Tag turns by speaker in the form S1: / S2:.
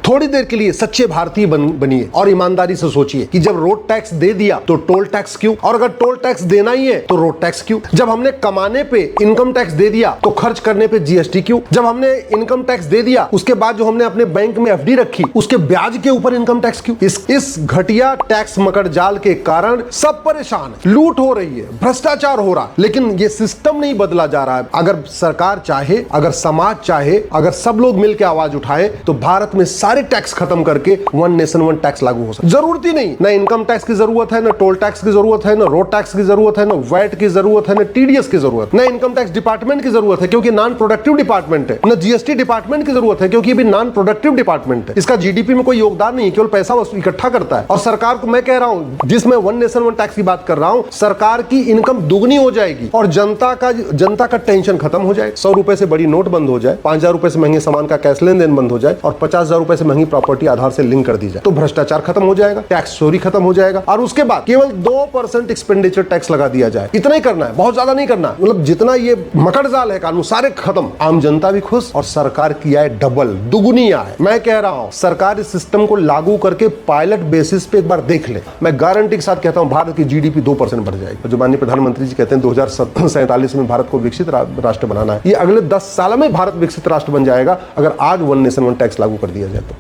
S1: थोड़ी देर के लिए सच्चे भारतीय बनिए और ईमानदारी से सोचिए कि जब रोड टैक्स दे दिया तो टोल टैक्स क्यों, और अगर टोल टैक्स देना ही है तो रोड टैक्स क्यों। जब हमने कमाने पे इनकम टैक्स दे दिया तो खर्च करने पे जीएसटी क्यों। जब हमने इनकम टैक्स दे दिया उसके बाद जो हमने अपने बैंक में एफडी रखी उसके ब्याज के ऊपर इनकम टैक्स क्यों। इस घटिया टैक्स मकड़जाल के कारण सब परेशान, लूट हो रही है, भ्रष्टाचार हो रहा, लेकिन ये सिस्टम नहीं बदला जा रहा है। अगर सरकार चाहे, अगर समाज चाहे, अगर सब लोग मिलकर आवाज उठाए तो भारत में सारे टैक्स खत्म करके वन नेशन वन टैक्स लागू हो सकता। जरूरत ही नहीं, ना इनकम टैक्स की जरूरत है, ना टोल टैक्स की जरूरत है, ना रोड टैक्स की जरूरत है, ना वैट की जरूरत है, ना टीडीएस की जरूरत, ना इनकम टैक्स डिपार्टमेंट की जरूरत है क्योंकि नॉन प्रोडक्टिव डिपार्टमेंट है, ना जीएसटी डिपार्टमेंट की जरूरत है क्योंकि ये भी नॉन प्रोडक्टिव डिपार्टमेंट है। इसका जीडीपी में कोई योगदान नहीं, केवल पैसा इकट्ठा करता है। और सरकार को मैं कह रहा हूं, जिसमें वन नेशन वन टैक्स की बात कर रहा हूं, सरकार की इनकम दुगनी हो जाएगी और जनता का टेंशन खत्म हो जाएगा। 100 रुपए से बड़ी नोट बंद हो जाए, 5,000 रुपए से महंगे सामान का कैश लेन देन बंद हो जाए और 50,000 रुपए से महंगी प्रॉपर्टी आधार से लिंक कर दी जाए तो भ्रष्टाचार खत्म हो जाएगा, टैक्स चोरी खत्म हो जाएगा और उसके बाद केवल 2% एक्सपेंडिचर टैक्स लगा दिया जाए। इतना ही करना है, बहुत ज्यादा नहीं करना। मतलब जितना ये मकड़जाल है कानून सारे खत्म, आम जनता भी खुश और सरकार की आय डबल दुगुनी आय। मैं कह रहा हूं सरकार इस सिस्टम को लागू करके पायलट बेसिस पे एक बार देख ले, मैं गारंटी के साथ कहता हूं भारत की जीडीपी 2% बढ़ जाएगी। जो माननीय प्रधानमंत्री जी कहते हैं 2047 में भारत को विकसित राष्ट्र बनाना है, ये अगले 10 साल में भारत विकसित राष्ट्र बन जाएगा अगर आज वन नेशन वन टैक्स लागू कर दिया जाए तो।